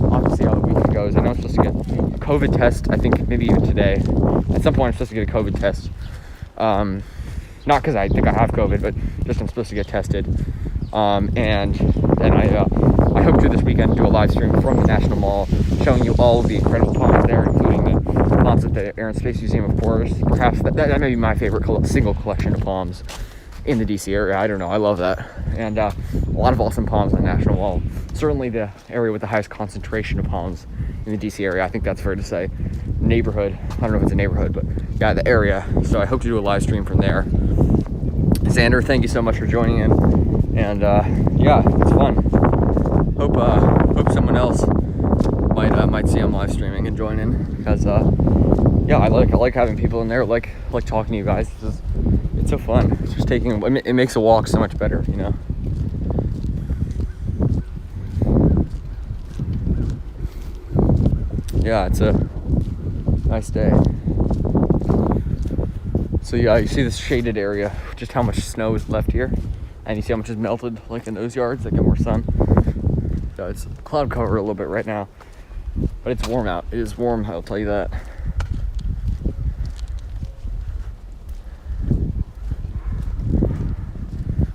I'll have to see how the weekend goes. I know I'm supposed to get a COVID test. I think maybe even today. At some point, I'm supposed to get a COVID test. Not because I think I have COVID, but just I'm supposed to get tested. And I hope to this weekend do a live stream from the National Mall, showing you all of the incredible palms there, including the palms at the Air and Space Museum, of course. Perhaps that may be my favorite single collection of palms in the DC area. I don't know, I love that. And a lot of awesome palms on the National Mall. Certainly the area with the highest concentration of palms in the DC area. I think that's fair to say. Neighborhood, I don't know if it's a neighborhood, but yeah, the area. So I hope to do a live stream from there. Xander, thank you so much for joining in, and yeah, it's fun. Hope someone else might see I'm live streaming and join in, because yeah, I like having people in there, like talking to you guys. It's so fun. It's just it makes a walk so much better, you know. Yeah, it's a nice day. So yeah, you see this shaded area, just how much snow is left here, and you see how much is melted, like in those yards that get more sun. So it's cloud cover a little bit right now, but it's warm out. It is warm, I'll tell you that.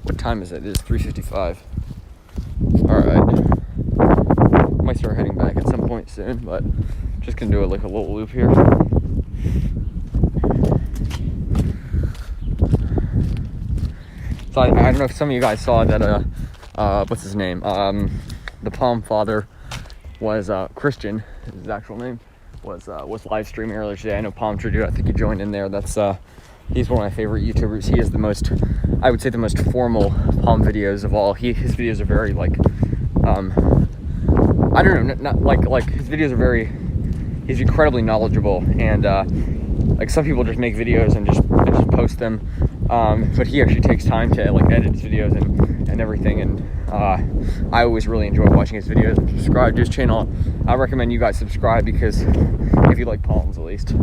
What time is it? It is 3:55. All right, might start heading back at some point soon, but just gonna do a little loop here. So I don't know if some of you guys saw that, what's his name? The Palm Father was Christian, his actual name, was live streaming earlier today. I know Palm True Dude, I think he joined in there. That's he's one of my favorite YouTubers. He is the most, I would say, the most formal palm videos of all. His videos are very like, I don't know, not like his videos are very, he's incredibly knowledgeable, and like some people just make videos and just post them, but he actually takes time to like edit his videos and everything, and I always really enjoy watching his videos. Subscribe to his channel. I recommend you guys subscribe, because if you like palms, at least,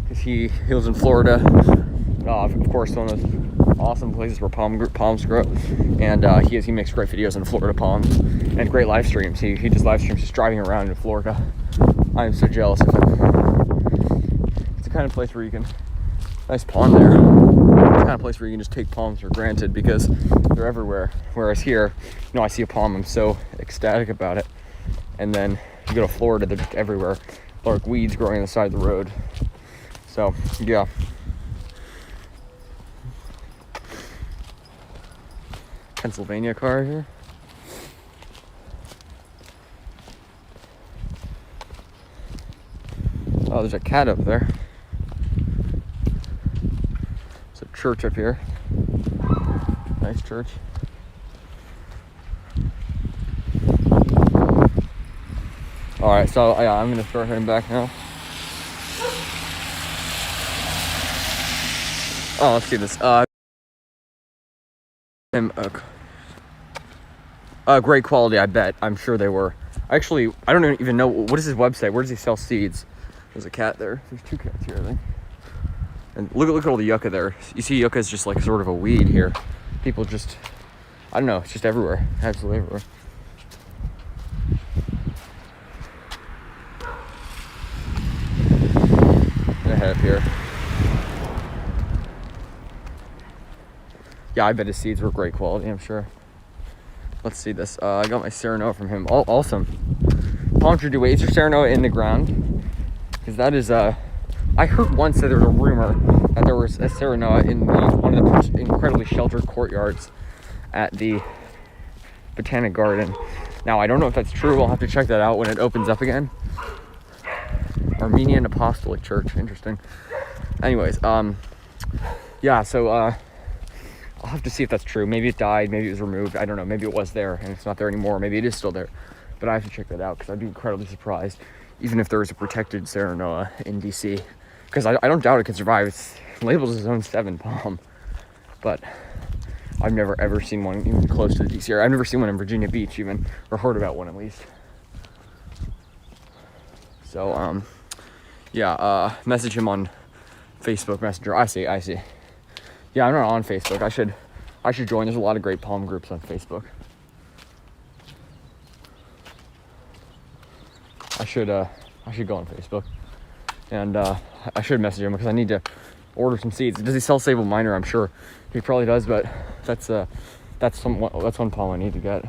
because he lives in Florida, of course, one of those awesome places where palms grow, and he makes great videos on Florida palms and great live streams. He does live streams just driving around in Florida. I am so jealous of him. It's the kind of place where you can, nice pond there. It's the kind of place where you can just take palms for granted, because they're everywhere. Whereas here, you know, I see a palm, I'm so ecstatic about it. And then you go to Florida, they're just everywhere. Like weeds growing on the side of the road. So, yeah. Pennsylvania car here. Oh, there's a cat up there. There's a church up here. Nice church. Alright, so yeah, I'm gonna start heading back now. Oh, let's see this. Great quality, I bet. I'm sure they were. Actually, I don't even know, what is his website? Where does he sell seeds? There's a cat there. There's two cats here, I think. And look at all the yucca there. You see, yucca is just like sort of a weed here. People just, I don't know, it's just everywhere. Absolutely everywhere. I'm gonna head up here. Yeah, I bet his seeds were great quality, I'm sure. Let's see this. I got my Serenoa from him. Oh, awesome. Palm True Dude, wait, is your Serenoa in the ground? Because that is, I heard once that there was a rumor that there was a Serenoa in one of the incredibly sheltered courtyards at the Botanic Garden. Now, I don't know if that's true. I'll have to check that out when it opens up again. Armenian Apostolic Church. Interesting. Anyways, yeah, so I'll have to see if that's true. Maybe it died. Maybe it was removed. I don't know. Maybe it was there and it's not there anymore. Maybe it is still there. But I have to check that out because I'd be incredibly surprised, even if there was a protected Cerro Noah in DC. Because I don't doubt it could survive. It's labeled as zone 7 palm. But I've never ever seen one even close to the DC area. I've never seen one in Virginia Beach even, or heard about one at least. So, yeah, message him on Facebook Messenger. I see. Yeah, I'm not on Facebook. I should join. There's a lot of great palm groups on Facebook. I should go on Facebook, and I should message him because I need to order some seeds. Does he sell Sable Minor? I'm sure he probably does, but that's one palm I need to get.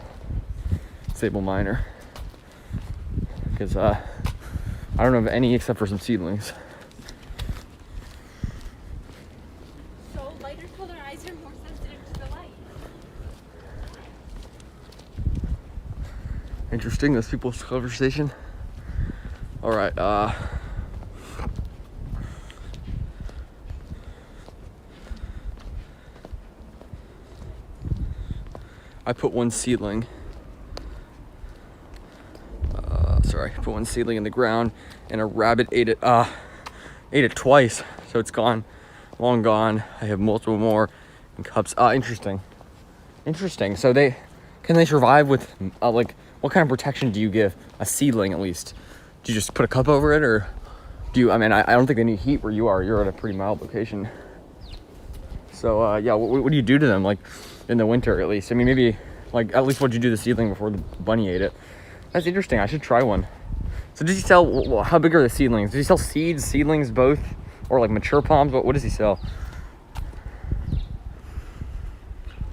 Sable Minor, because I don't have any except for some seedlings. So lighter color eyes are more sensitive to the light. Interesting, this people's conversation. All right, I put one seedling. Put one seedling in the ground, and a rabbit ate it twice. So it's gone, long gone. I have multiple more in cups. Interesting. So can they survive with like, what kind of protection do you give a seedling at least? Do you just put a cup over it, or do you? I mean, I don't think they need heat where you are. You're at a pretty mild location. So yeah, what do you do to them, like in the winter at least? I mean, maybe like at least what'd you do to the seedling before the bunny ate it? That's interesting. I should try one. So does he sell? How big are the seedlings? Does he sell seeds, seedlings, both, or like mature palms? What does he sell?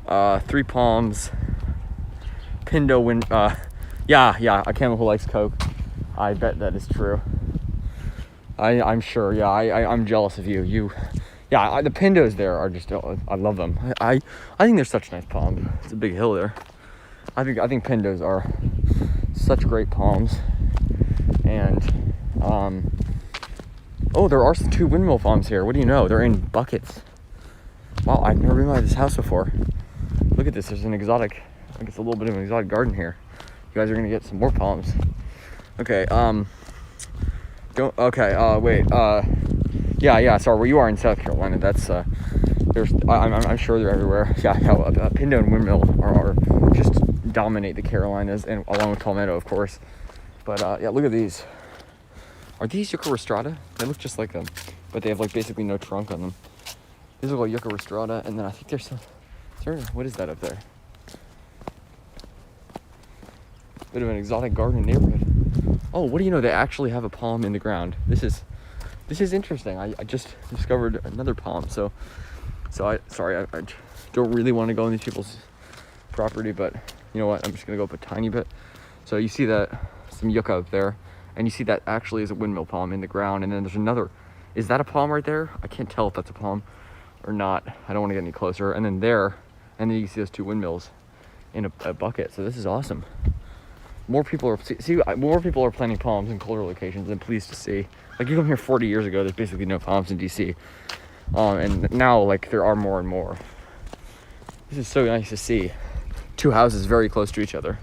3 palms. Pindo wind. Yeah. A camel who likes Coke. I bet that is true. I'm sure. Yeah, I'm jealous of you. Yeah, the Pindos there are just, I love them. I think they're such nice palms. It's a big hill there. I think Pindos are such great palms. And oh, there are 2 windmill palms here. What do you know? They're in buckets. Wow, I've never been by this house before. Look at this. There's an exotic. I guess a little bit of an exotic garden here. You guys are gonna get some more palms. Okay. Wait. Yeah. Sorry, where you are in South Carolina, that's I'm sure they're everywhere. Yeah. Pindo and windmill are just dominate the Carolinas, and along with palmetto, of course. But yeah, look at these. Are these Yucca rostrata? They look just like them, but they have like basically no trunk on them. These look like Yucca rostrata, and then I think there's some. What is that up there? Bit of an exotic garden neighborhood. Oh, what do you know? They actually have a palm in the ground. This is interesting. I just discovered another palm. So I don't really want to go on these people's property, but you know what? I'm just gonna go up a tiny bit. So you see that some yucca up there, and you see that actually is a windmill palm in the ground, and then there's another. Is that a palm right there? I can't tell if that's a palm or not. I don't want to get any closer. And then there, and then you see those 2 windmills in a bucket. So this is awesome. More people are planting palms in colder locations. I'm pleased to see. Like, you come here 40 years ago, there's basically no palms in DC, and now like there are more and more. This is so nice to see. 2 houses very close to each other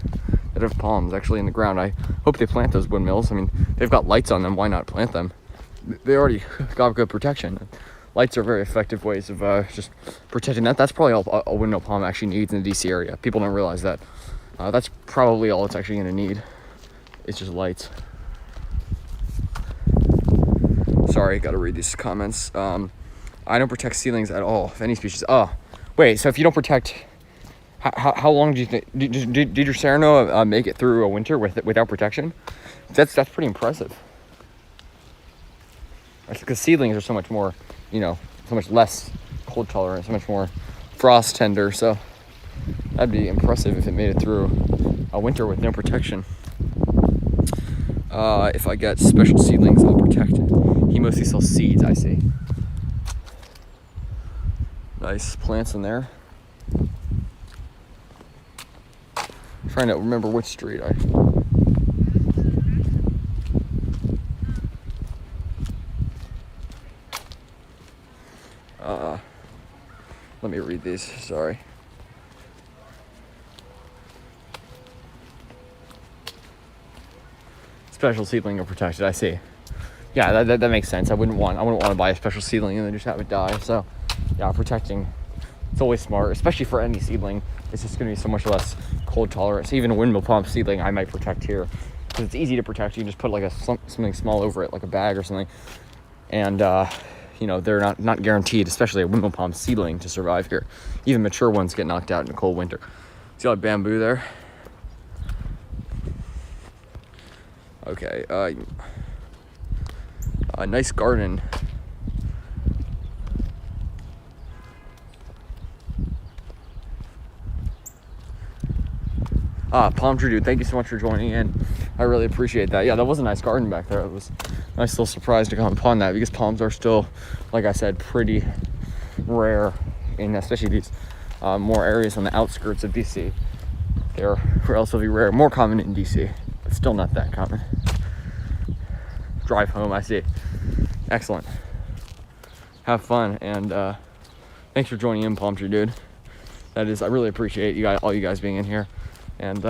that have palms actually in the ground. I hope they plant those windmills. I mean, they've got lights on them. Why not plant them? They already got good protection. Lights are very effective ways of just protecting that. That's probably all a windmill palm actually needs in the DC area. People don't realize that. That's probably all it's actually going to need. It's just lights. Sorry, got to read these comments. I don't protect seedlings at all of any species. Oh, wait. So if you don't protect, how long do you think? Did your Cerro Noah make it through a winter without protection? That's pretty impressive. Because seedlings are so much more, so much less cold tolerant, so much more frost tender. So that'd be impressive if it made it through a winter with no protection. If I get special seedlings, I'll protect it. He mostly sells seeds, I see. Nice plants in there. trying to remember which street I. Let me read these. Sorry. Special seedling or protected. I see. Yeah, that makes sense. I wouldn't want to buy a special seedling and then just have it die. So, yeah, protecting. It's always smart, especially for any seedling. It's just going to be so much less cold tolerance. Even a windmill palm seedling, I might protect here because it's easy to protect. You can just put like something small over it, like a bag or something, and you know, they're not guaranteed, especially a windmill palm seedling, to survive here. Even mature ones get knocked out in a cold winter. See all that bamboo there? Okay. A nice garden. Palm tree dude, thank you so much for joining in. I really appreciate that. Yeah, that was a nice garden back there. It was a nice little surprise to come upon that because palms are still, like I said, pretty rare in especially these more areas on the outskirts of DC. They're relatively rare, more common in DC, but still not that common. Drive home, I see. Excellent. Have fun, and thanks for joining in, Palm Tree Dude. I really appreciate you guys, all you guys being in here, and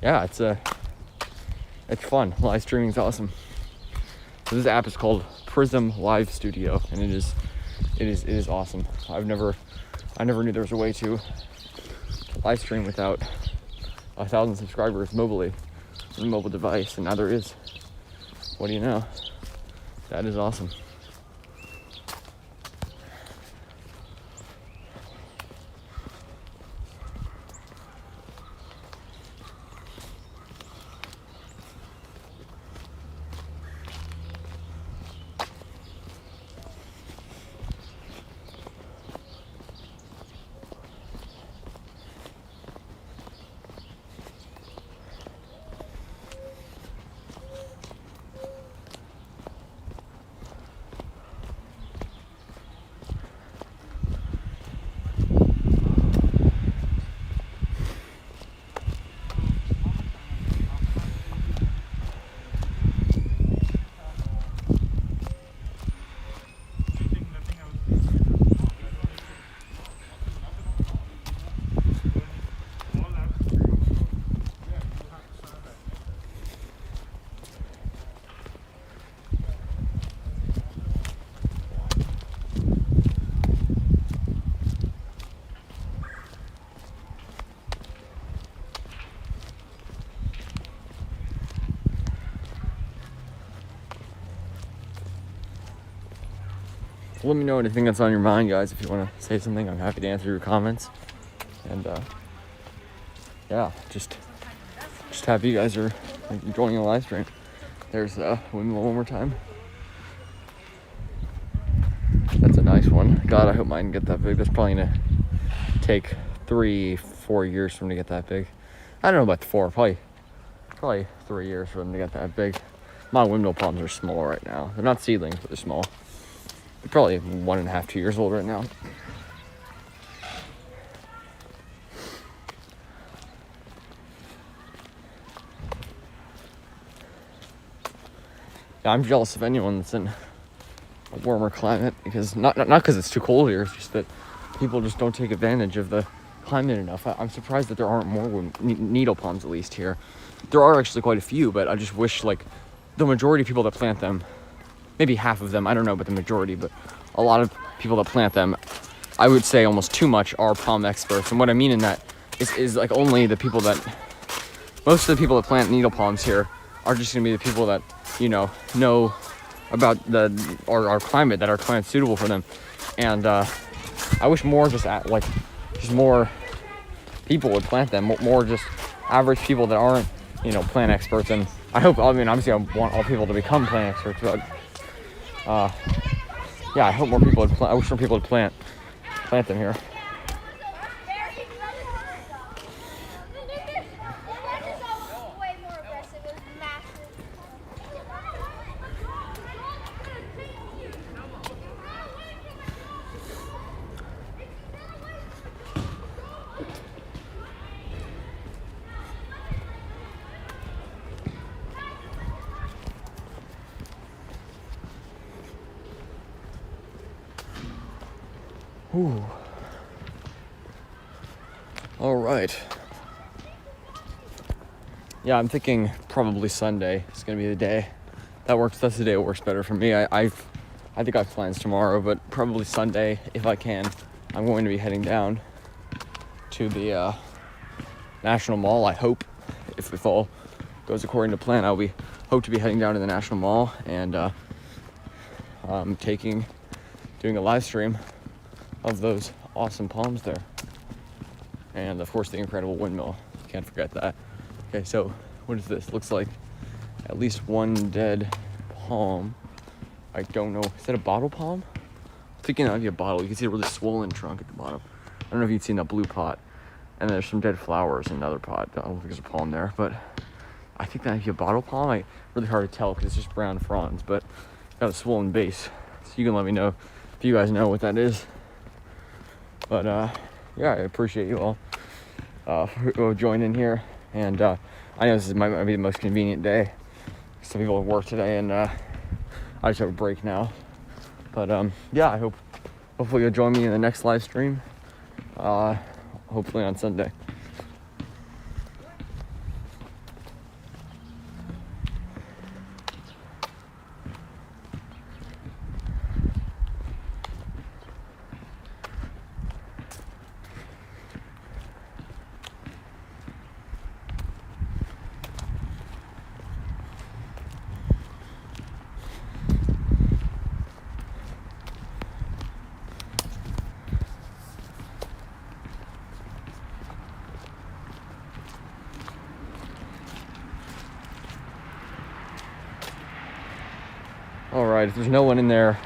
yeah, it's fun. Live streaming is awesome. So this app is called Prism Live Studio, and it is awesome. I never knew there was a way to live stream without 1,000 subscribers mobily on a mobile device, and now there is. What do you know? That is awesome. Let me know anything that's on your mind, guys. If you want to say something, I'm happy to answer your comments. And yeah, just happy you guys are enjoying the live stream. There's windmill one more time. That's a nice one. God, I hope mine get that big. That's probably gonna take 3-4 years for them to get that big. I don't know about 4, probably 3 years for them to get that big. My windmill palms are small right now. They're not seedlings, but they're small. They're probably 1.5, 2 years old right now. Yeah, I'm jealous of anyone that's in a warmer climate because not because it's too cold here. It's just that people just don't take advantage of the climate enough. I'm surprised that there aren't more needle palms, at least here. There are actually quite a few, but I just wish like the majority of people that plant them, maybe half of them, I don't know about the majority, but a lot of people that plant them, I would say almost too much, are palm experts. And what I mean in that is like only the people that, most of the people that plant needle palms here are just gonna be the people that, you know about our climate, that are climate suitable for them. And I wish more just more people would plant them, more just average people that aren't, plant experts. And obviously I want all people to become plant experts, but yeah, I hope more people would I wish more people would plant them here. Whew. All right. Yeah, I'm thinking probably Sunday is gonna be the day. That works. That's the day it works better for me. I think I have plans tomorrow, but probably Sunday if I can. I'm going to be heading down to the National Mall. I hope, if all goes according to plan, hope to be heading down to the National Mall and doing a live stream of those awesome palms there, and of course the incredible windmill. Can't forget that. Okay, so what is this? Looks like at least one dead palm. I don't know. Is that a bottle palm? I'm thinking that might be a bottle. You can see a really swollen trunk at the bottom. I don't know if you've seen that blue pot. And there's some dead flowers in another pot. I don't think there's a palm there, but I think that might be a bottle palm. Really hard to tell because it's just brown fronds, but it's got a swollen base. So you can let me know if you guys know what that is. But yeah, I appreciate you all for joining here. And I know this might be the most convenient day. Some people have work today, and I just have a break now. But yeah, hopefully you'll join me in the next live stream. Hopefully on Sunday. All right, if there's no one in there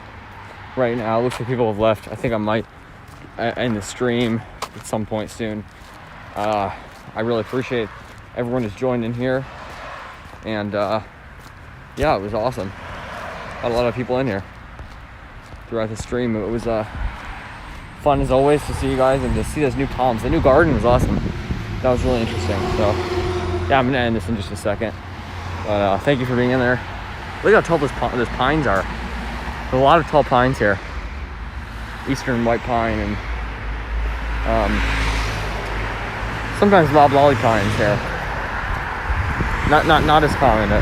right now, it looks like people have left. I think I might end the stream at some point soon. I really appreciate everyone who's joined in here. And yeah, it was awesome. Got a lot of people in here throughout the stream. It was fun as always to see you guys and to see those new palms. The new garden was awesome. That was really interesting. So yeah, I'm gonna end this in just a second. But thank you for being in there. Look how tall those pines are. There's a lot of tall pines here. Eastern white pine and sometimes loblolly pines here. Not as common.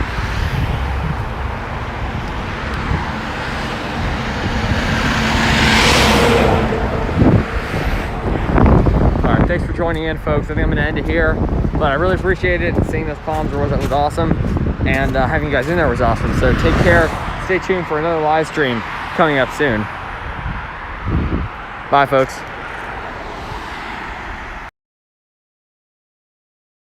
All right, thanks for joining in, folks. I think I'm gonna end it here, but I really appreciate it. Seeing those palms was awesome. And having you guys in there was awesome. So take care. Stay tuned for another live stream coming up soon. Bye, folks.